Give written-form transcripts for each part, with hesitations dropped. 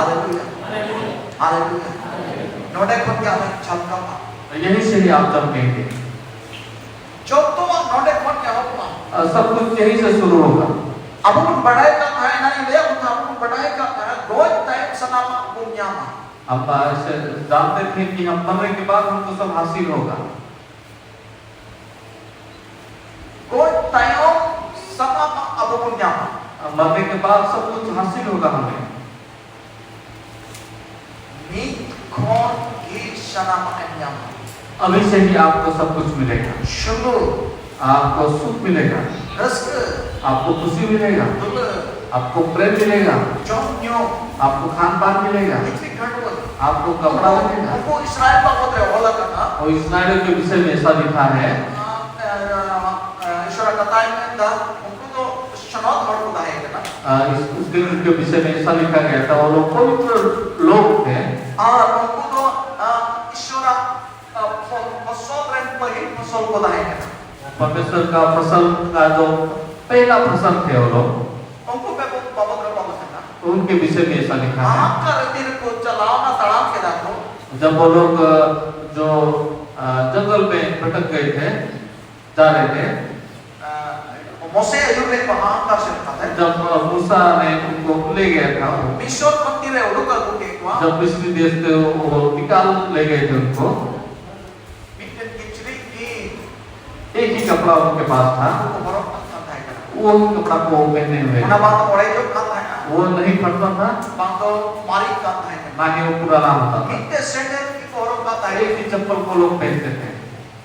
Hallelujah hallelujah नोडे को क्या है चलता था यही से ही आप चमकेंगे जब तो नोडे को क्या होगा सब कुछ यही से शुरू होगा अब उन बढ़ाई का है ना ये उन अब उन बढ़ाई का है रोज टाइम सनामा बुनियामा अब ऐसे जानते थे कि हम मरने के बाद हमको सब हासिल होगा रोज टाइम सनामा अब बुनियामा मरने के बाद सब कुछ हासिल होगा हमें नीत कौन ये सनामा अन्यामा अभी से ही आपको सब कुछ मिलेगा शुरू आपको सुख मिलेगा रस्क आपको खुशी मिलेगा दुल आपको प्रेम मिलेगा जोन्यो आपको खान पान मिलेगा इतनी घटवल आपको कपड़ा मिलेगा हमको इस्राएल का पत्र वाला करना और इस्राएल के विषय में ऐसा लिखा है ईश्वर का ताई में दा हमको तो शनात हर को दाएगा ना उस दिन के विषय में ऐसा लिखा गया था और लोग पवित्र लोग थे और हमको तो ईश्वर फसल फसल को दाएगा परमेश्वर का फसल का जो पहला फसल थे वो लोग हमको पे पवित्र पवित्र ना तो उनके विषय में ऐसा लिखा है आपका रतीर को चलाना तड़ाम के दाखो जब वो लोग जो जंगल में भटक गए थे जा रहे थे मोसे अयुब ने वहां का शिरकत है जब मूसा ने उनको ले गया था मिस्र मंदिर है उड़कर को केकवा जब मिस्री देश से वो निकाल ले गए थे उनको बिटन किचरी की एक ही कपड़ा उनके पास था को बरफ खाता है वो कपड़ा को पहने हुए उना बात पड़े जो खाता है वो नहीं फटता था बात तो मारी खाता है ना ही वो पुराना होता था इतने सैंडल की बरफ खाता है एक ही चप्पल को लोग पहनते थे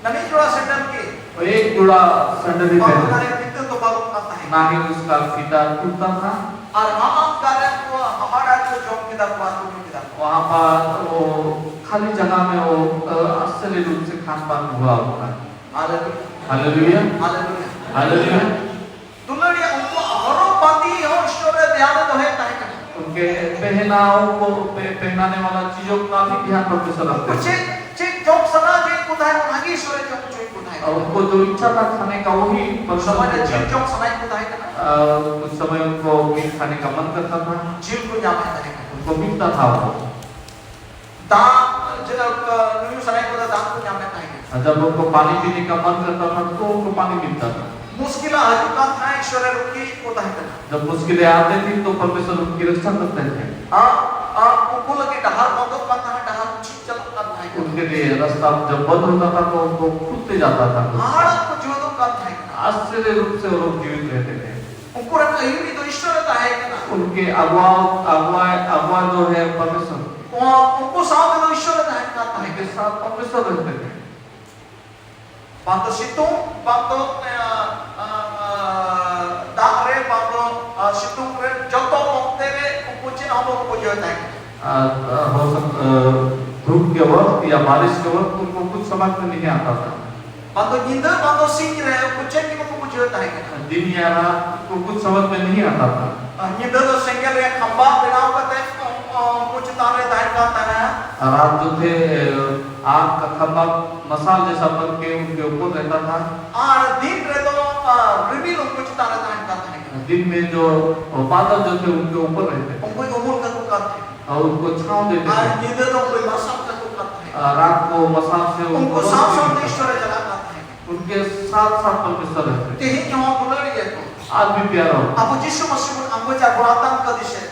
नमी जोड़ा सैंडल की और एक जोड़ा सैंडल ही बात पहनते करे बिटन तो बरफ खाता है ना ही उसका फीता टूटता था और हम कार्य को हमारा जो जॉब के दाप बात के दाप वहाँ पर वो खाली जगह में वो आश्चर्य रूप से खान पान हुआ होगा हालेलुया हालेलुया हालेलुया दुनिया उनको हरो पाती हो ईश्वर ध्यान तो है ताकि उनके पहनाओं को पहनाने वाला चीजों का भी ध्यान परमेश्वर रखते कुछ हैं चेक जॉब सना जे कुदाय आगे ईश्वर जो कुछ कुदाय और उनको जो इच्छा था खाने का वही समाज परमेश्वर चेक जॉब सना कुदाय का कुछ समय उनको मीट खाने का मन करता था जीव को जामे करेगा उनको मिलता था वो दान जब न्यू सना को दान को जामे करेगा जब उनको पानी पीने का मन करता था तो उनको पानी मिलता था मुश्किल हजू का था ईश्वर रुकी कुदाय का जब मुश्किलें आती थी तो परमेश्वर उनकी रक्षा करते थे उनको लगे डहार बंद करता है डहार ठीक चलता है उनके लिए रास्ता जब बंद होता था तो उनको खुदते जाता था हाड़ को जो तो करता है आश्चर्य रूप से वो लोग जीवित रहते थे उनको रखा ही नहीं तो ईश्वर का है ना उनके अगुआ जो है परमेश्वर उनको साथ में ईश्वर का है करता है उनके साथ परमेश्वर रहते थे Bantu situng, bantu dakre, bantu situng re, joto mokte re, kukucin हम लोग को जो है हो सकता धूप के वक्त या बारिश के वक्त उनको कुछ समझ में नहीं आता था bantu nyinda, bantu sing re, kucing की को जो है दिन या रात को कुछ समझ में नहीं आता था nyinda तो सेंगल रे खंबा बनाओ करते कुछ तारे दाइन करता है रात जो थे आग का खंबा मसाल जैसा बन के उनके ऊपर रहता था और दिन रे तो रिवील कुछ तारे दाइन करता है दिन में जो बादल जो थे उनके ऊपर रहते उनको उमूल का तो करते हैं और उनको छांव देते और थे nyinda तो कोई मसाल का तो करते हैं रात को मसाल से उनको साफ साफ ईश्वर जला करते हैं उनके साथ साथ परमेश्वर रहते ते ही यहाँ बुलाड़ी है तो आज भी प्यारा अब यीशु मसीह को हमको जागरूकता कर दिशा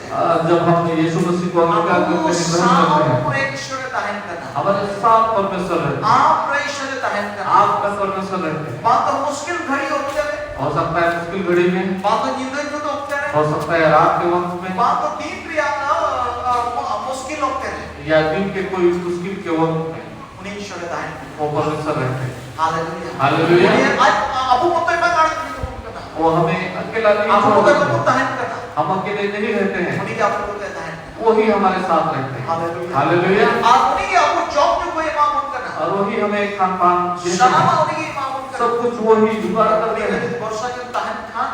जब हम यीशु मसीह को अंगीकार करते हैं ग्रहण करते हैं पूरे ईश्वर ताहन करना हमारे साथ परमेश्वर रहते हैं आप पूरे ईश्वर ताहन करना आपका परमेश्वर रहते हैं बात तो मुश्किल घड़ी होती है हो सकता है मुश्किल घड़ी में बात तो नींद जो तो होते हैं हो सकता है रात के वक्त में बात तो दिन प्रिया मुश्किल होते हैं या दिन के कोई मुश्किल के वक्त में उन्हें ईश्वर ताहन वो परमेश्वर रहते हैं हालेलुया हालेलुया अब वो तो मैं गाड़ी वो हमें अकेला नहीं आप लोगों छोड़ते को ताहन करना हम अकेले नहीं रहते हैं उन्हीं के आप लोगों को ताहन वही हमारे साथ रहते हैं हालेलुया हालेलुया आप उन्हीं के आपको जॉब जो कोई इमाम करना और वही हमें खान पान देते सलामा हैं उन्हीं के इमाम करना सब कुछ वही जुगाड़ करते हैं वर्षा के ताहन खान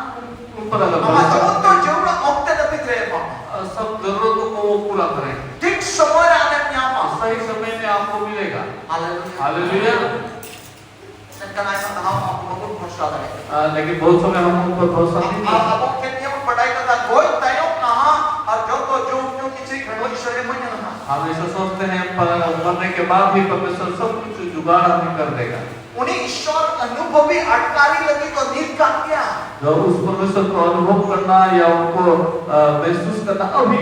ऊपर अगर हमारा जरूरत तो जरूर औरतें नबी रहे बाबा सब जरूरतों को वो पूरा करें ठीक समय आने में आप सही समय में आपको मिलेगा हालेलुया हालेलुया संकल्प ऐसा हम आपको बहुत भरोसा है लेकिन बहुत समय हम उन पर भरोसा नहीं आप करते अब के नियम पढ़ाई करता कोई तय कहां और जो किसी घड़ों ईश्वर menyelamat. हम ऐसा सोचते हैं मरने के बाद भी परमेश्वर सब कुछ जुगाड़ हमें कर देगा। उन्हें ईश्वर अनुभवी अटकारी लगी तो नींद का क्या? जो उस परमेश्वर को अनुभव करना या उनको महसूस करना अभी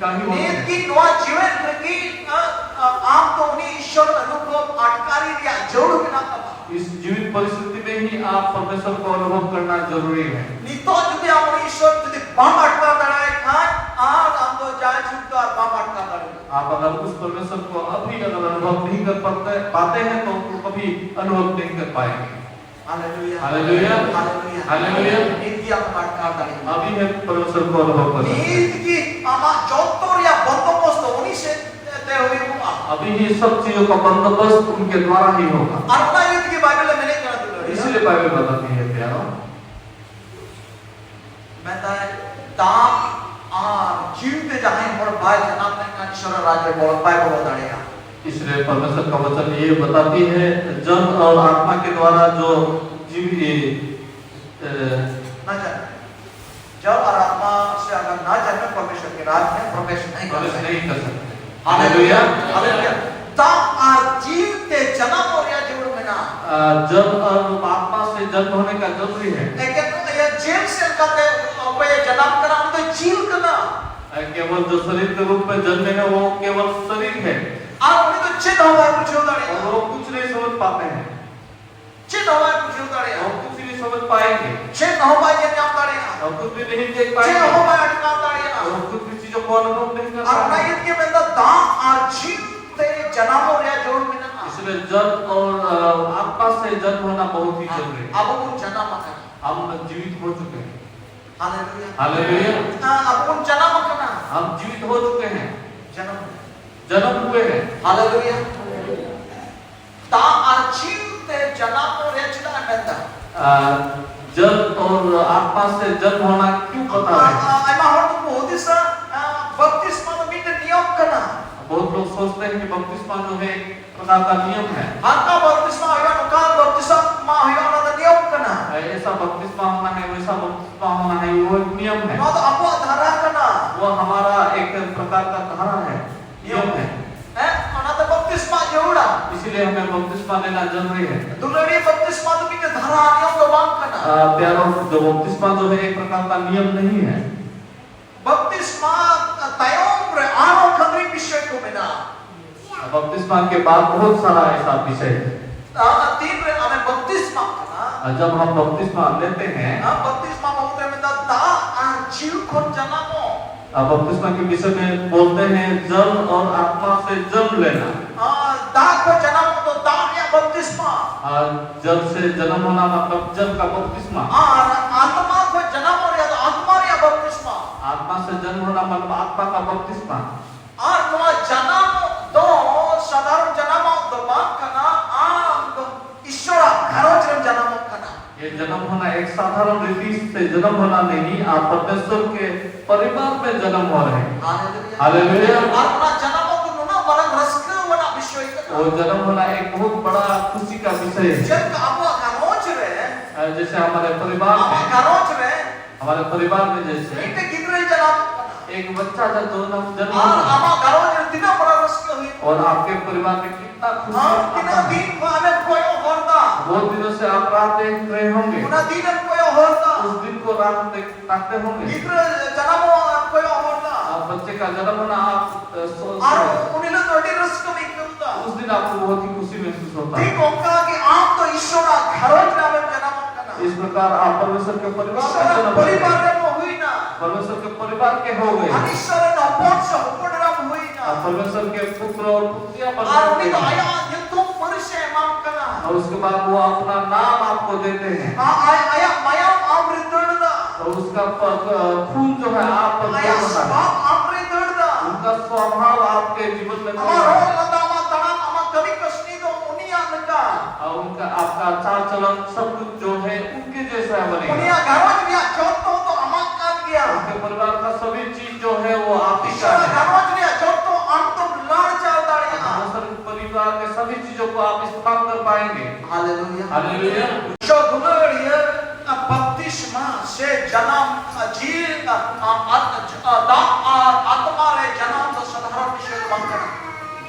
कहीं नींद की नवा जीवन की आप तो उन्हें ईश्वर अनुभव अटकारी या जोड़ बिना कमा। इस जीवित परिस्थिति में ही आप परमेश्वर को अनुभव करना जरूरी है। नितो जुदे आप उन्हें ईश्वर जुदे बम अटका दड़ाए खान आप तो जाए छुट्टा बम अटका दड़ाए। आप अगर उस परमेश्वर को अभी अगर अनुभव नहीं कर पाते हैं तो उनको कभी अनुभव नहीं कर पाएंगे। Hallelujah hallelujah hallelujah hallelujah. नींद की आप अटका दड़ाए। अभी है परमेश्वर को अनुभव करना। नींद की आमा जोतर या बंदोबस्त उन्हीं से तय हुई होगा। अभी ये सब चीजों का बंदोबस्त उनके द्वारा ही होगा। अपना युद्ध की बाइबल में मैंने कहा दिया। इसलिए बाइबल बताती है प्यारो। मैं दाम और जीवते जहां पर बाय जनाते का ईश्वर राज्य बोल बाइबल बताएगा। इसलिए परमेश्वर का वचन ये बताती है जन और आत्मा के द्वारा जो ना जाने जब और आत्मा से अगर ना जाने परमेश्वर के राज्य में प्रवेश नहीं कर सकते। Hallelujah hallelujah. दाम और जीवते जन्म और या जीवन में ना जन और आत्मा से जन्म होने का जरूरी है। लेकिन ये जेल से कहते पे जन्म करना तो जीव करना केवल जो शरीर के रूप में जन्मे हैं वो केवल शरीर है और उन्हें तो चित हवा कुछ होता नहीं। और वो कुछ नहीं समझ पाते हैं। चित हवा कुछ होता नहीं। वो कुछ नहीं समझ पाएंगे। चित हवा ये नहीं आता नहीं। और कुछ भी नहीं देख चित पाएंगे। हवा अटकाता नहीं। और कुछ भी चीजों को अनुभव नहीं कर और पाएंगे। ना ये में तो दाम और जीव ते जन्म और या जोड़ में ना इसलिए जन और आत्मा से जन्म होना बहुत ही जरूरी है। अब वो जन्म करना हम जीवित हो चुके हैं। Hallelujah hallelujah. अब वो जन्म करना हम जीवित हो चुके हैं। जन्म हुए हैं। हालेलुया दाम और जीव ते जन्म और या चिता में जन और आत्मा से जन्म होना क्यों पता है? एमा हो तो बहुत ही सा बपतिस्मा में भी नियम करना। बहुत लोग सोचते हैं कि बपतिस्मा जो है एक प्रकार का नियम है। हाका बपतिस्मा हुआ नुकान बपतिस्मा हुआ ना तो नियम करना। ऐसा बपतिस्मा होना है वैसा बपतिस्मा होना है वो एक नियम है। ना तो आपको धारा करना। वो हमारा एक प्रकार का धारा है नियम है। ना तो बपतिस्मा जोड़ा। इसीलिए हमें बपतिस्मा लेना जरूरी है। दुलड़ी बपतिस्मा तो भी धारा नियम को बांध करना। प्यारों जो बपतिस्मा जो है एक प्रकार का नियम नहीं है। बपतिस्मा तयों रे आनो खंडरी विषय को बिना। बपतिस्मा के बाद बहुत सारा ऐसा विषय है। तीन रे हमें बपतिस्मा करना। जब हम बपतिस्मा लेते हैं बपतिस्मा बहुत में दा जीव को जन्मो। बपतिस्मा के विषय में बोलते हैं जल और आत्मा से जन्म लेना। दा को जन्म तो दा या बपतिस्मा। जल से जन्म होना मतलब जल का बपतिस्मा। आत्मा को जन्म और या आत्मा या बपतिस्मा। आत्मा से जन्म होना मतलब आत्मा का बपतिस्मा। और तो जन्म दो साधारण जन्म दो बात करना तो ईश्वर घरों जन्म करना। ये जन्म होना एक साधारण रीति से जन्म होना नहीं, आप परमेश्वर के परिवार में जन्म हो रहे हैं। हालेलुया। और ना जन्म को ना बड़ा रस्क वाला विषय है। वो जन्म होना एक बहुत बड़ा खुशी का विषय है। जब आप घरों रहे जैसे हमारे परिवार में हमारे परिवार में जैसे एक बच्चा जब जन्म और आपके परिवार में कितना खुशी बहुत दिनों से आप रात देख रहे होंगे। उस दिन को रात देखते होंगे। बच्चे का जन्म होना आप उस दिन आपको बहुत ही खुशी महसूस होता है। इस प्रकार आप परमेश्वर के परिवार में जन्म परमेश्वर के परिवार के हो गए। परमेश्वर के पुत्र और पुत्रियां बन गए। और उसके बाद वो अपना नाम आपको देते हैं। और उसका खून जो है आप पर उनका स्वभाव आपके जीवन में और उनका आपका चाल चलन सब कुछ जो है उनके जैसा बनेगा। उनके परिवार का सभी चीज जो है वो आप ही का है। परिवार के सभी चीजों को आप इस्तेमाल कर पाएंगे। Hallelujah hallelujah. बपतिस्मा से जन्म जीव आत्मा रे जन्म तो साधारण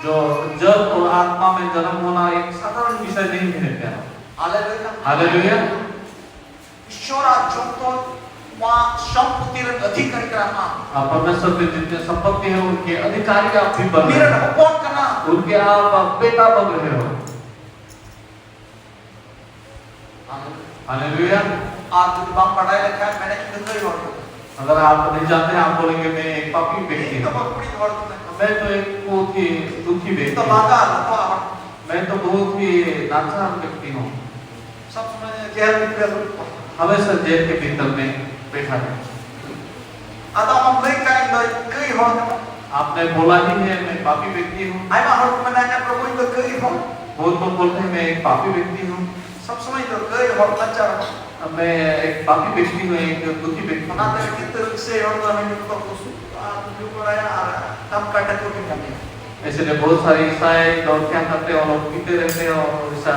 जो जल और आत्मा में जन्म होना एक साधारण विषय नहीं है प्यारो। Hallelujah hallelujah. ईश्वर जो वहाँ संपत्ति अधिकारी करना परमेश्वर के जितने संपत्ति है उनके अधिकारी आप भी बन रहे हो, कौन करना उनके आप बेटा बन रहे हो। हालेलुया। आप यदि बाप पढ़ाई लिखा है मैंने कितने ही वर्ष अगर आप नहीं जानते आप बोलेंगे मैं एक पापी व्यक्ति तो हूँ, बहुत बड़ी वर्ष में मैं तो एक बहुत ही दुखी व्यक्ति तो हूँ, बाधा तो आप मैं तो बहुत ही नाचार व्यक्ति हूँ, सब समय जेल में गया हमेशा जेल के भीतर में बैठा है। आता हम नहीं करेंगे कई हो आपने बोला ही है मैं पापी व्यक्ति हूँ, आई बाहर को मैंने प्रभु तो कई हो वो तो बोलते हैं मैं एक पापी व्यक्ति हूँ, सब समय तो कई हो अच्छा मैं एक पापी व्यक्ति हूँ, एक दुखी व्यक्ति हूँ। ना तो कितने से और तो हमें तो कुछ जो कराया तब काटा को भी नहीं इसलिए बहुत सारे ईसाई लोग क्या करते हैं, वो लोग पीते रहते हैं और ऐसा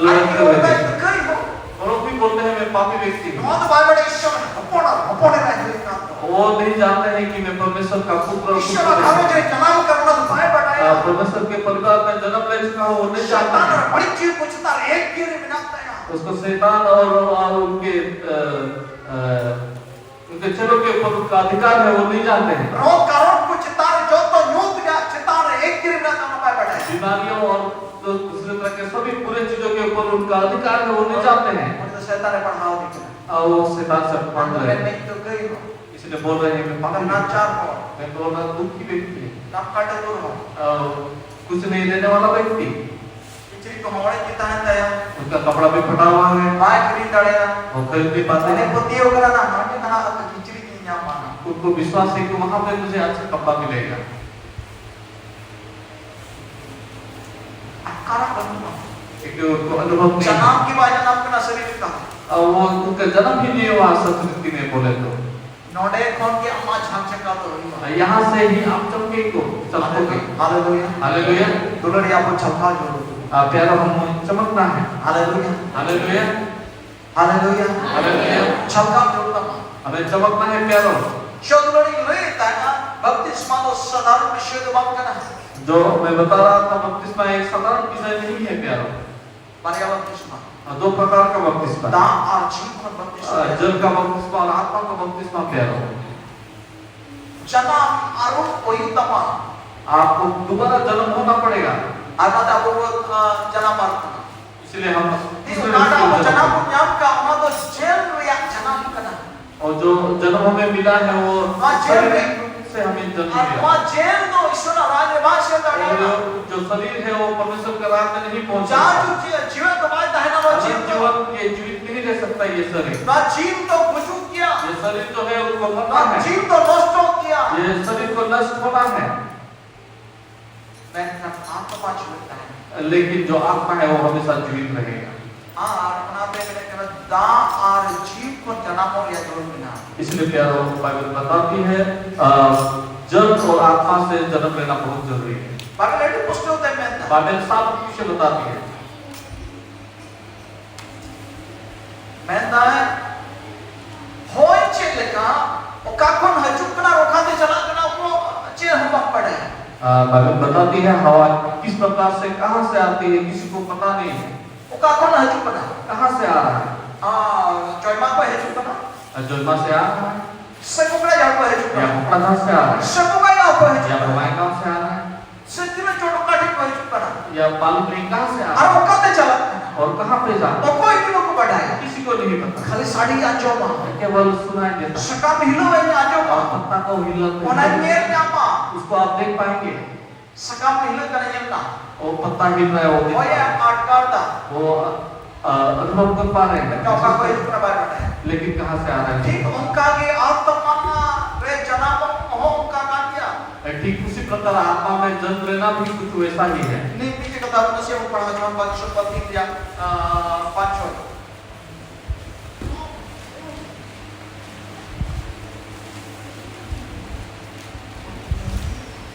लड़ते रहते हैं, कई हो वो लोग भी बोलते हैं मैं पापी व्यक्ति हूँ। तो बाइबल ईश्वर अपने रहे वो नहीं जानते हैं कि मैं परमेश्वर का पुत्र ईश्वर हमें जो जन्म करना तो बाइबल है परमेश्वर के परिवार में जन्म ले चुका हूँ, वो नहीं जानता शैतान है। बड़ी चीज पूछता है एक गिर बिनाता है उसको शैतान और उनके चलो के ऊपर उसका अधिकार है, वो नहीं जानते हैं। रोग कारण को चितार जो तो यूथ का चितार एक गिर बिनाता ना बाइबल है बीमारियों और दूसरे तरह के सभी बुरे चीजों के ऊपर उनका अधिकार है, वो नहीं जानते हैं और तो शैतान ने पढ़ाओ दिखा और वो शैतान से पढ़ रहे हैं, नहीं तो कई हो इसलिए बोल रहे हैं मैं मगर पापी ना व्यक्ति चार हो हूँ, मैं बोल रहा दुखी व्यक्ति हूँ, ना काटे दूर हो कुछ नहीं देने वाला व्यक्ति, पिछली को हमारे पिता है दया उनका कपड़ा भी फटा हुआ है, बाय खरीद डालेगा वो खरीद भी पाते मैंने हैं, पोती होगा ना हमारे कहा खिचड़ी की ना माना उनको विश्वास है कि वहां पे मुझे अच्छा कपड़ा मिलेगा। कारण बनूंगा एक उनको अनुभव नहीं है। जन्म की बात जन्म का शरीर का और वो उनका जन्म ही नहीं हुआ संस्कृति में बोले तो नोडे कौन के अम्मा झांक का तो होगा यहाँ से ही आप चमके को चमकोगे। Hallelujah hallelujah. दुलड़ी आपको चमका जोड़ो प्यारो हम चमकना है। Hallelujah hallelujah. Hallelujah hallelujah. चमका जोड़ता हमें चमकना है प्यारो। शोधुलड़ी लेता है बपतिस्मा तो साधारण विषय तो बात करना जो मैं बता रहा था बपतिस्मा एक साधारण विषय नहीं है प्यारो। मारिया बपतिस्मा दो प्रकार का बपतिस्मा, दान और जीव का बपतिस्मा जल का बपतिस्मा और आत्मा का बपतिस्मा प्यारो। जन्म आरो ओयुतमा आपको दोबारा जन्म होना पड़ेगा। अर्थात आपको जन्म अर्थ इसलिए हम आपको जन्म को नाम का होना तो जेल या जन्म करना और जो जन्म हमें मिला है वो शारीरिक रूप से हमें जन्म मिला। वहाँ जेल तो ईश्वर राज्य भाषा का जो शरीर है वो परमेश्वर के राज्य में नहीं पहुंचा। जो जीवन को बात है ना वो जीवन के जीवित नहीं रह सकता ये शरीर। ना जीव तो बुझू किया ये शरीर जो है उसको मरना ना है। जीव तो नष्ट हो किया ये शरीर को नष्ट होना है। मैंने आपको पांच लगता है लेकिन जो आत्मा है वो हमेशा जीवित रहेगा। दा और जीव को जन्म और या जोड़ बिना इसलिए प्यारो बाइबल बताती है जल और आत्मा से जन्म लेना बहुत जरूरी है। बाइबल एडी पुस्तक होते हैं मैं बाइबल साफ विषय बताती है। मैं दा होय चले का ओ काकोन हजुक ना रोका दे चला ना वो चे हम पड़े बाइबल बताती है हवा किस प्रकार से कहां से आती है किसी को पता नहीं है। ओ काकोन हजुक ना कहां से आ रहा है? चोयमा को हजुक ना जोरमा से आ रहा है सकुकड़ा जा को हजुक या ना मुक्ताधार से आ रहा है सकुकड़ा जा को हजुक या ना भवाईगांव से आ रहा है सत्य में चोटो काटे को हजुक ना या पालुपरी कहां से आ रहा और है वो कते चला और कहां पे जा रहा तो कोई भी को बढ़ाया है किसी को नहीं पता। खाली साड़ी आजो मा केवल सुनाई देता है सका हिलो है आजो मा और पत्ता को हिलते ओना मेर न्यामा उसको आप देख पाएंगे। सका हिलो करे यमना वो पत्ता हिल रहा है वो देख ओए आटकारदा वो अनुभव कर पा रहे हैं टोका को इस प्रकार बढ़ाया लेकिन कहां से आ रहा है ठीक उनका के आत्मा वे जनाब हो उनका का किया ठीक उसी प्रकार आत्मा में जन्म लेना भी कुछ वैसा ही है। नीति की किताब में से हम पढ़ा जवान बादशाह पति दिया पांच हो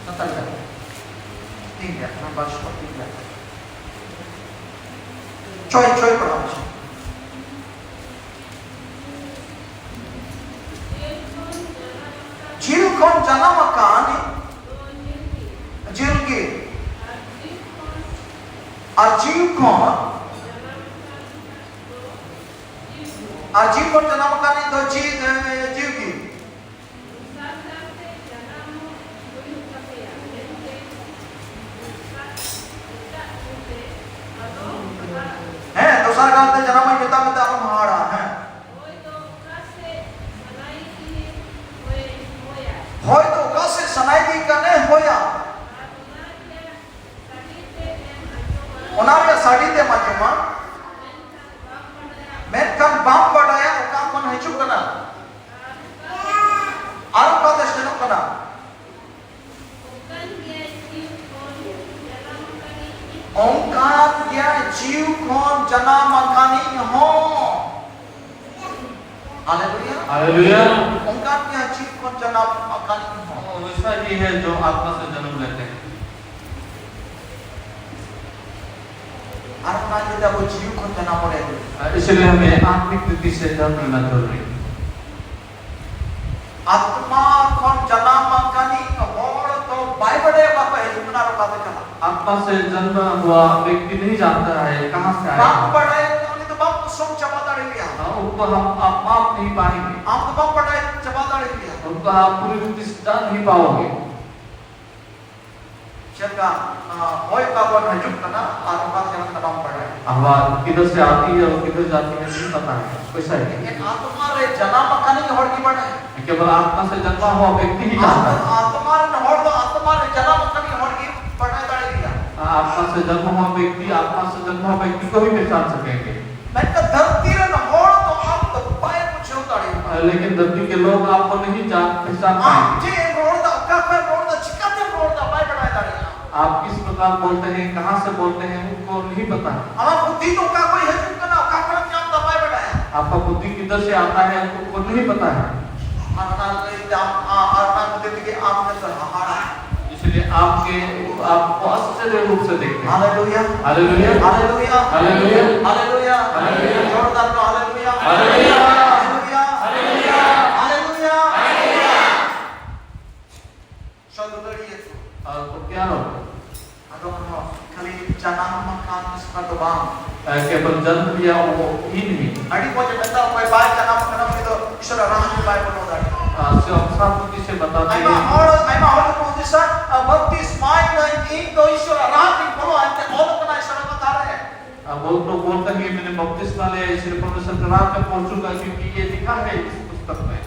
नतल तीन दिया हम बादशाह पति दिया चोय पढ़ा जिल कौन जन्म कान जिल के और जीव कौन जन्म करनी तो जीव की है तो सरकार जन्म में पिता पिता महाड़ा है होय तो कैसे सनाई दी करने होया उनारिया साड़ी ते माजुमा मैं kan bam badaya ukam man hiju kana aru ka dashno kana ओंकार क्या जीव कौन जना मकानी हो हालेलुया हालेलुया ओंकार क्या जीव कौन जना मकानी हो वैसा ही है जो आत्मा से जन्म लेते हैं आत्मा के जब वो जीव कौन जना पड़े इसलिए हमें आत्मिक रीति से जन्म लेना जरूरी है आत्मा कौन जना मकानी और तो बाइबल बापा है जुमना रो बात चला आत्मा से जन्म हुआ व्यक्ति नहीं जानता है कहाँ से आया बाप पढ़ाए तो बाप सोच चबादाड़ी लिया उनको हम आप माप नहीं पाएंगे आप तो बाप पढ़ाए चबादाड़ी लिया उनको आप पूरी रीति से जान नहीं पाओगे जगह होय का वन हजुक करना और बात जन्म का बाप पढ़ाए हवा किधर से आती है और किधर जाती है नहीं पता है कैसा है लेकिन आत्मा रे जना मकानी होड़ की बढ़े केवल आत्मा से जन्मा हुआ व्यक्ति ही जानता है आत्मा रे होड़ तो आत्मा रे जना मकानी होड़ की पढ़ाए दाड़ी लिया आत्मा से जन्म हुआ व्यक्ति आत्मा से जन्म हुआ व्यक्ति को भी पहचान सकेंगे मैं का धरती रे होड़ तो आप तो पाए कुछ दाड़ी लेकिन धरती के लोग आपको नहीं पहचान आप पाएंगे जे रोड़ दा का रोड़ दा चिकाते रोड़ दा पाए पढ़ाए दाड़ी आप किस प्रकार बोलते हैं कहाँ से बोलते हैं उनको नहीं पता है हमारा बुद्धि तो का कोई हजुक करना का कोई क्या दबाए पढ़ाए आपका बुद्धि किधर से आता है उनको नहीं पता है इसलिए आपको आश्चर्य रूप से देखते हैं hallelujah hallelujah hallelujah hallelujah hallelujah hallelujah जोरदार कहो hallelujah hallelujah hallelujah hallelujah hallelujah hallelujah शब्दड़ी है तो क्या हो अगर खाली जन्म मकान इसका तो बाम केवल जन्म लिया वो ही नहीं अड़ी पहुंचे बंदा कोई बाय जन्म करना तो ईश्वर राह की बाय बोलो दाड़ी से साफ से बताते I'm a whole position about this mind in the issue around the follow and the all of the ईश्वर बता रहे हैं वो तो बोलता है मैंने बपतिस्मा लिया इसलिए परमेश्वर के राह में पहुंचूंगा क्योंकि ये लिखा है इस पुस्तक में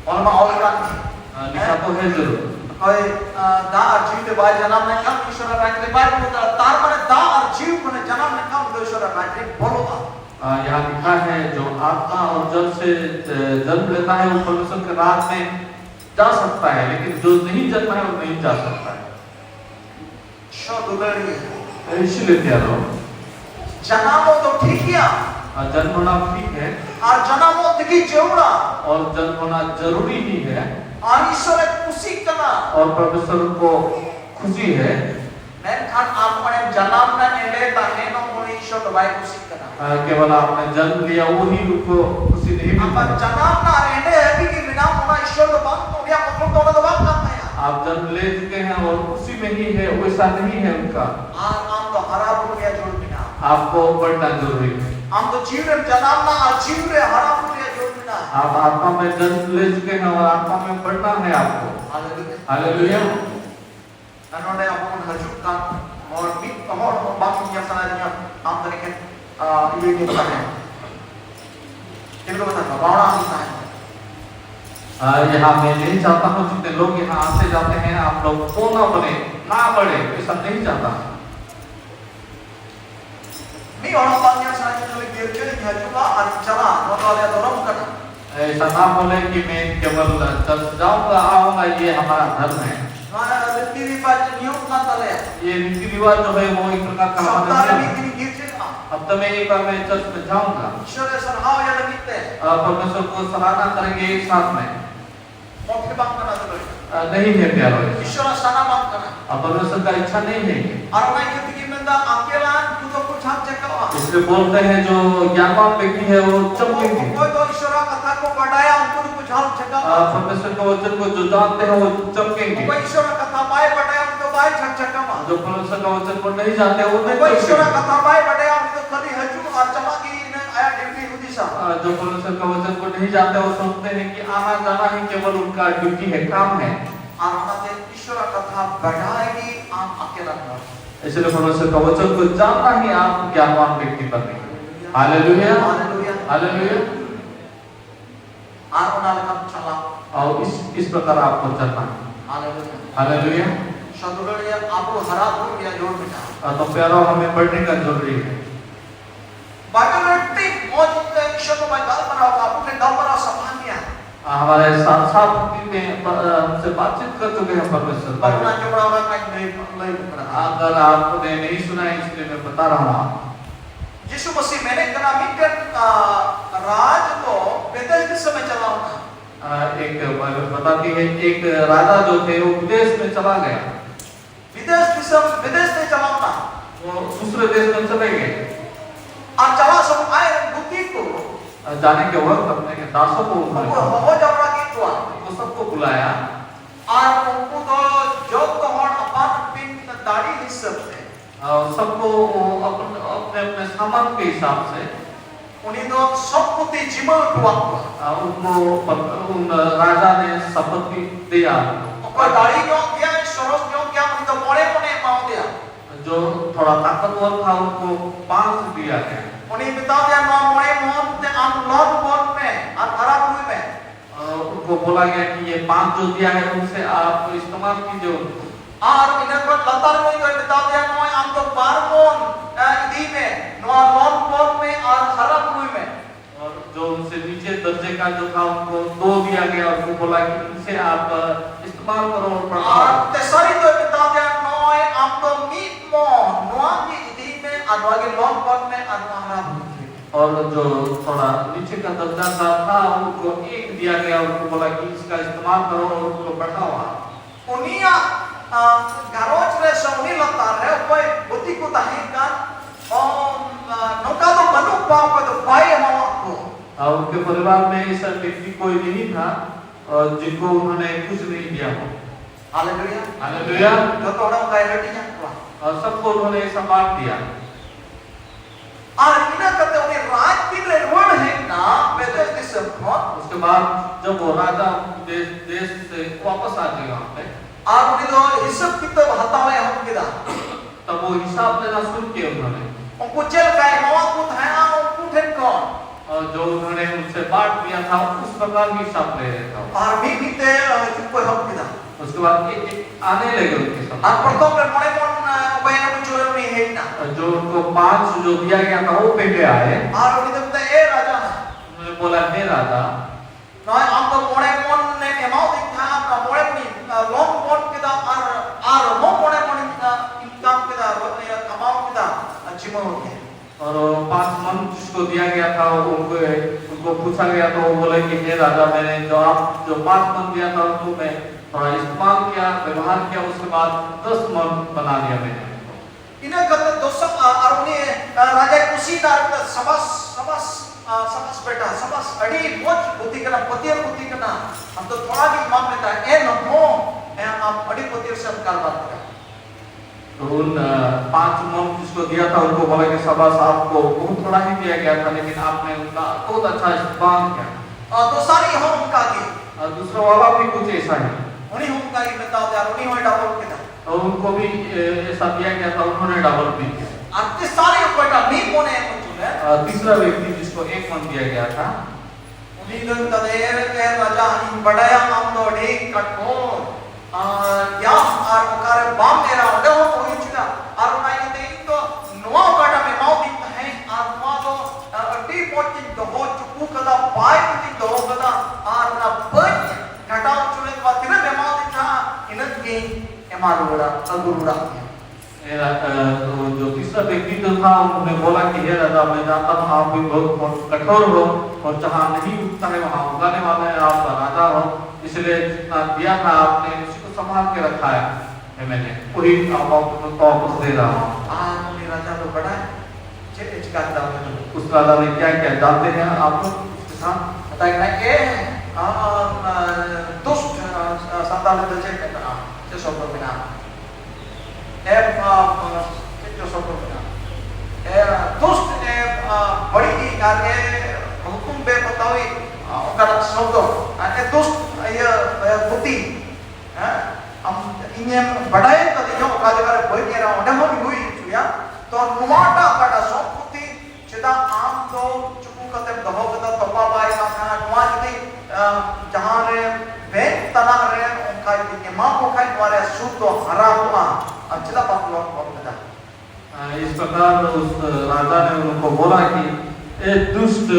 और मैं और का लिखा तो है जरूर कोई दा और जीव के बाद जन्म में कम ईश्वर राह के बाद बोलता तार माने दा और जीव माने जन्म में कम तो ईश्वर राह के बोलो यहाँ लिखा है जो आत्मा और जल से जन्म लेता है वो परमेश्वर के राह में जा सकता है लेकिन जो नहीं जन्मा है वो नहीं जा सकता है शोधुलड़ी इसलिए प्यारो जन्म तो ठीक है जन्म होना ठीक है और जन्म देखी जरूरा और जन्म होना जरूरी ही है और ईश्वर खुशी करना और परमेश्वर को खुशी है मैं खान आपने जन्म ना नेले ताने नो कोई ईश्वर दबाई खुशी करना केवल आपने जन्म लिया वही उनको खुशी नहीं मिलती आप जन्म ना रहने है कि बिना होना ईश्वर दबा तो क्या मतलब तो दबा करते हैं आप जन्म ले चुके हैं और खुशी में ही है वैसा नहीं है उनका हम तो हरा बुढ़िया जोड़ बिना आपको बढ़ना जरूरी है हम तो जीव रे जन्म ना जीव रे हरा बुढ़िया जोड़ बिना आप आत्मा में जन्म ले चुके हैं और आत्मा में बढ़ना है आपको हालेलुया हालेलुया अनोडे अपन हजुक का और मित और बाकी yang sanadnya हम तरीके ये नहीं पता है किनको पता है बावड़ा होता है यहाँ मैं नहीं चाहता हूँ जितने लोग यहाँ आते जाते हैं आप लोग तो ना बने ना बढ़े ऐसा नहीं चाहता नहीं orang yang sanadnya lebih dirjen hajuka acara orang yang dorong करना ऐसा ना बोले कि मैं केवल चर्च जाऊंगा आऊंगा ये हमारा धर्म है रीति रिवाज नियम का तले ये रीति रिवाज जो है वो एक प्रकार का सप्ताह में दिन गिरजे का हफ्ते में एक बार मैं चर्च में जाऊंगा ईश्वर सराहना या लगते हैं परमेश्वर को सराहना करेंगे एक साथ में मौके बात करना तो नहीं है प्यारो ईश्वर सराहना बात करना परमेश्वर का इच्छा नहीं है और मैं ये कि मैं अकेला तू तो कुछ हम चेक करवा इसलिए बोलते हैं जो ज्ञानवान व्यक्ति है वो चमकेंगे कोई तो ईश्वर कथा को बढ़ाया उनको कुछ हम चेक करवा परमेश्वर के वचन को जो जानते हैं वो चमकेंगे कोई ईश्वर कथा पाए बढ़ाया उनको baik cak-cakama. जो परमेश्वर का वचन को नहीं जानते वो नहीं Kau चलते isura हैं। kata baik pada yang itu kali haju arcama ki ina ayat dewi udisa. जो परमेश्वर का वचन को नहीं जानते वो सोचते हैं कि आना जाना ही केवल उनका ड्यूटी है, काम है। Armate isura kata badai am akelan. इसलिए परमेश्वर का वचन को जानना ही आप ज्ञानवान व्यक्ति बनेंगे। Hallelujah, Haleluya. Hallelujah. Arunal kam chala. और इस प्रकार आपको चलना है। Haleluya. Hallelujah. Sadurnya abu harap pun dia jor bina. तो प्यारों हमें बढ़ने का जरूरी है। Baiklah nanti mau kita isura baik dal parau abu ke dal parau samanya. हमारे साथ साथ में हमसे बातचीत कर चुके हैं परमेश्वर। Baiklah coba orang lain lagi bukan. अगर आपने नहीं सुना है इसलिए मैं बता रहा हूँ। यीशु मसीह मैंने कहा मिटर राज को बेतेल के समय चलाओ ना। एक बाइबल बताती है एक राजा जो थे वो विदेश में चला गया। विदेश में चलाओ ना। वो दूसरे देश में चले गए। आप चला सब आए बुद्धि को। जाने के वक्त अपने के दासों को हो जाओ की तो वो सबको बुलाया। और उनको तो जो तो और अपन पिन दाढ़ी हिस्से से। सबको अपने अपने सामान के हिसाब से उन्हीं तो सब कुछ जिम्मा हुआ। उनको उन राजा ने शपथ दिया। और दाढ़ी क्यों क्या शरोस क्यों क्या उन्हीं तो बड़े बड़े मार दिया। जो थोड़ा ताकतवर था उनको 5 दिया गया। उन्हीं बता दिया मां बड़े मोहन ते आम लॉर्ड बोर्ड में और खराब हुई में। उनको बोला गया कि ये 5 जो दिया है उनसे आप इस्तेमाल कीजिए। और इन्हें को लतार में तो बता दिया नॉय आम तो बारमोन दी में नॉय लॉर्ड बोर्ड में और खराब हुई में। और जो उनसे नीचे दर्जे का जो था उनको 2 दिया गया। उनको बोला कि इनसे आप इस्तेमाल करो और पढ़ाओ। और तेसारी तो बता दिया नॉय आम तो मीट मोन नॉय की दी में और नॉय के लॉर्ड बोर्ड में और खराब हुई। और जो थोड़ा नीचे का दर्जा था उनको 1 दिया गया। उनको बोला कि इसका इस्तेमाल करो और उनको पढ़ाओ। उनिया गारोज रे सोनी लतार है कोई बुद्धि को ताही का और नौका तो बनु पाओ को तो पाए मावा को। उनके परिवार में ऐसा व्यक्ति कोई नहीं था जिनको उन्होंने कुछ नहीं दिया हो। Hallelujah, hallelujah. जो तो orang kaya hatinya और सबको उन्होंने ऐसा बांट दिया। और इन्हें कहते उन्हें राज की रेवड़ है ना बेटे दिस उसके बाद जब वो राजा देश से वापस आ गए वहाँ पे और उन्हें तो हिसाब किताब हटावे हम किदा तब वो हिसाब लेना शुरू किया उन्होंने। उनको जेल गए मावा को था उनको ठेक कौन और जो उन्होंने उनसे बांट दिया था उस प्रकार की हिसाब ले रहे थे। और बीते चुप हम किदा उसके बाद एक आने लगे उनके साथ। और प्रथम में मोने मोन बयान मुझे नहीं है ना जो उनको 5 जो दिया गया था वो पेटे आए। और उन्हें तो ए राजा उन्होंने बोला हे राजा नॉय आपको मोने मोन ने एमाउ दिखा आपका मोने मोनी लॉन्ग बोन किदा और मोने मोनी इनकम किदा कमाओ किदा अच्छी मोने और 5 मन जिसको दिया गया था उनको पूछा गया तो वो बोले कि हे राजा मैंने जो 5 मन दिया था उनको मैं थोड़ा इस्तेमाल किया व्यवहार किया उसके बाद 10 मन बना लिया मैंने। इन्हें कहते दोस्तों और उन्हें राजा कुशी दार समस बेटा समस अड़ी मोच बुद्धि करना पतियर बुद्धि करना हम तो थोड़ा भी माम लेता है ए नमो आप अड़ी पतियर से अंकार बात करें। तो उन 5 मन जिसको दिया था उनको बोला कि शाबाश आपको बहुत थोड़ा ही दिया गया था लेकिन आपने उनका बहुत अच्छा इस्तेमाल किया। तो सारी हम उनका की दूसरा वाला भी कुछ ऐसा है उन्हीं उनका ही बताओ यार उन्हीं होए डबल किया और उनको भी ऐसा दिया गया था उन्होंने डबल भी किया। आते सारे कोई का मी मोने मुझे तीसरा व्यक्ति जिसको 1 मन दिया गया था उन्हीं लोग तदेर के राजा इन बड़ाया हम तो ढेक कटो या और कार बाम मेरा उड़े हो कोई चीज़ और उन्हें ये देख तो नुआ काटा में माउ दिखता है और नुआ तो टी पोटिंग तो हो चुकू कदा पाई पोटिंग तो हो कदा और ना बच घटाओ चुने तो बात में माउ दिखता इन्हें के एमारो बड़ा अगुरुड़ा जो तीसरा व्यक्ति जो था उन्होंने बोला कि हे राजा मैं जानता हूँ आप भी बहुत कठोर हो और जहाँ नहीं उगता है वहाँ उगाने वाला है आप राजा हो इसलिए जितना दिया था आपने उसी को संभाल के रखा है मैंने वही आपको वापस दे रहा हूँ। राजा तो बड़ा है उस राजा ने क्या क्या जानते हैं आप लोग उसके साथ बताएगा कि दुष्ट संतान दर्जे का नाम जैसा पर बिना जो सब दुष्ट बड़ी आगे हुकुम बे बतावी ओकर शब्द दुष्ट ये बुद्धि हम इन्हें बढ़ाए तो दियो ओका जगह बोल के रहा ओंडे होनी हुई चुया तो नुमाटा काटा सब बुद्धि चिदा आम तो चुकू कते दहो कते तपा बाई का नुआ जदी जहां रे बैंक तना रे ओका के मां को खाई वाले सूद तो हरा हुआ चिदा बात लोग बोलता इस प्रकार उस राजा ने उनको बोला कि ए दुष्ट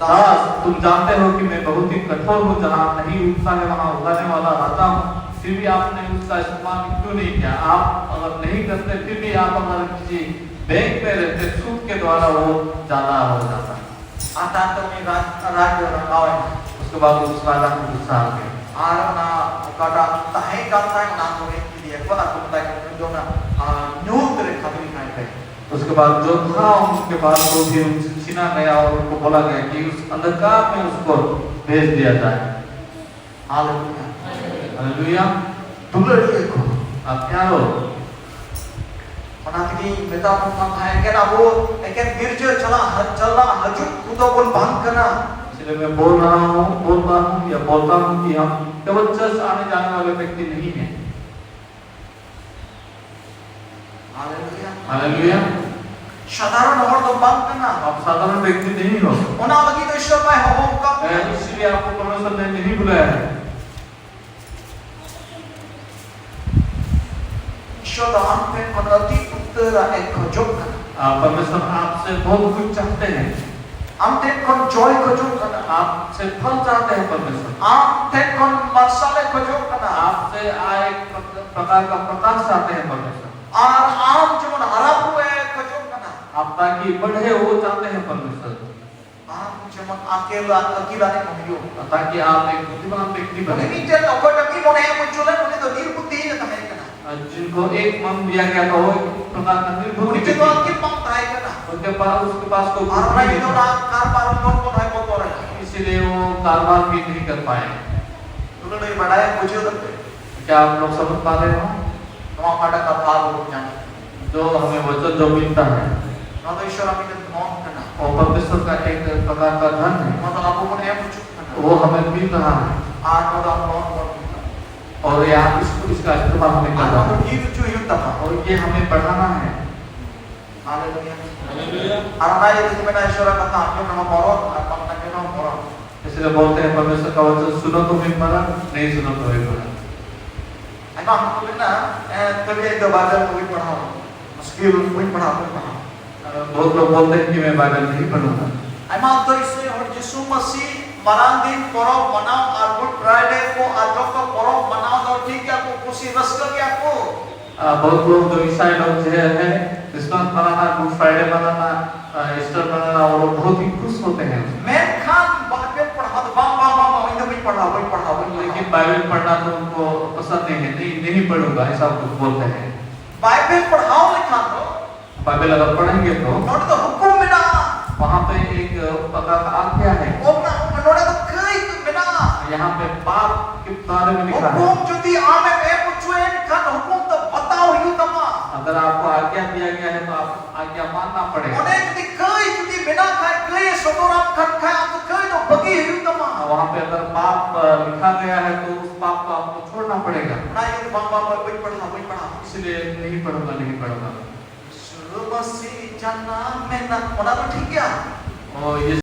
दास, तुम जानते हो कि मैं बहुत ही कठोर हूँ, जहाँ नहीं उगता है वहाँ उगाने वाला राजा हूँ, फिर भी आपने उसका इस्तेमाल क्यों नहीं किया? आप अगर नहीं करते फिर भी आप अगर किसी बैंक में रहते सूद के द्वारा वो ज्यादा हो जाता। आता तो मैं राज्य रखावे उसके बाद उस राजा को गुस्सा आ गया आरना ओकाटा ताहे गाता ना तो एक लिए को आता है जो ना न्यूत रे खाली खाए थे। उसके बाद जो था उसके बाद तो भी उनसे छीना गया और उनको बोला गया कि उस अंधकार में उसको भेज दिया जाए। Hallelujah hallelujah. दुलड़िए को अब क्या हो अनाथी मेता मन है के ना वो एक गिरजे चला हजू खुदो बोल बांध करना। इसलिए मैं बोलता हूँ या बोलता हूँ कि हम केवल चर्च आने जाने वाले व्यक्ति नहीं हैं। Hallelujah hallelujah. साधारण हर तो बांध करना आप साधारण व्यक्ति नहीं हो। ओना लगी तो ईश्वर में हो का इसलिए आपको परमेश्वर ने नहीं बुलाया है। ईश्वर हमसे अनति उत्तर एक खोजों परमेश्वर आपसे बहुत कुछ चाहते हैं। हमसे कौन जॉय खोजों करना आपसे फल चाहते हैं परमेश्वर। हमसे कौन मसाले खोजों करना आपसे एक प्रकार का प्रकाश चाहते हैं परमेश्वर। और आम जीवन हरा हुए खोजों करना आप ताकि बढ़े वो चाहते हैं परमेश्वर। आम जीवन अकेला ने कमियो ताकि आप एक बुद्धिमान व्यक्ति बने। नहीं चल ओको टकी मोने मुचुले उन्हें तो निर्बुद्धि है तमें करना जिनको एक मन दिया गया था वो एक प्रकार का निर्बुद्धि उनके तो अंकित मांगता है करना उनके पास उसके पास को आरोना ये तो ना कार लोग को है बोल रहे हैं इसलिए वो कारोबार भी नहीं कर पाए। उन्होंने बढ़ाया बुझे तो क्या आप लोग समझ पा रहे हो? हमारा का भाग हो जाना जो हमें वचन जो मिलता है ना तो ईश्वर हमें धन करना और परमेश्वर का एक प्रकार का धन है मतलब आपको को ने कुछ करना वो हमें मिल रहा है आज तो हम और यहाँ इसका इस्तेमाल हमें करना है और ये हमें बढ़ाना है। हालेलुया। आरोना ये तो मेरा ईश्वर का काम जो हम मरो अपन का जो हम मरो इसलिए बोलते हैं परमेश्वर का वचन सुनो तो भी मरा नहीं सुनो तो भी मरा। ऐसा हमको भी ना कभी एक दो बाइबल को भी पढ़ाओ मुश्किल कोई पढ़ाओ बहुत लोग बोलते हैं कि मैं बाइबल नहीं पढ़ूंगा। ऐसा तो इससे और यीशु मसीह मरान दिन परब मनाओ और गुड फ्राइडे को आज का परब मनाओ तो ठीक है आपको खुशी रस कर के आपको बहुत लोग जो ईसाई लोग जो है क्रिसमस मनाना गुड फ्राइडे मनाना ईस्टर मनाना और बहुत ही खुश होते हैं। मैं खान बाइबल पढ़ा तो बाम इधर भी पढ़ा लेकिन बाइबल पढ़ना तो उनको पसंद नहीं है नहीं पढ़ूंगा ऐसा कुछ बोलते हैं। बाइबल पढ़ाओ लिखा तो बाइबल अगर पढ़ेंगे तो नोट तो हुकुम बिना वहाँ पे एक प्रकार का आज्ञा है ओपना नोट तो कई बिना यहाँ पे पाप के बारे में लिखा है। हुकुम जो दी आमे में पूछें खान हुकुम तो बताओ यू तमा अगर आपको आज्ञा दिया गया है तो आप आज्ञा मानना पड़ेगा। अनेक दी कई जो दी बिना खाए कई सोतोराम खन खाए आप तो कई तो बगी यू तमा वहाँ पे अगर पाप लिखा गया है तो उस पाप को आपको छोड़ना पड़ेगा। ना ये बाम वही पढ़ा इसलिए नहीं पढ़ूंगा। सुरु मसीह जन्ना में ना होना तो ठीक है। और ये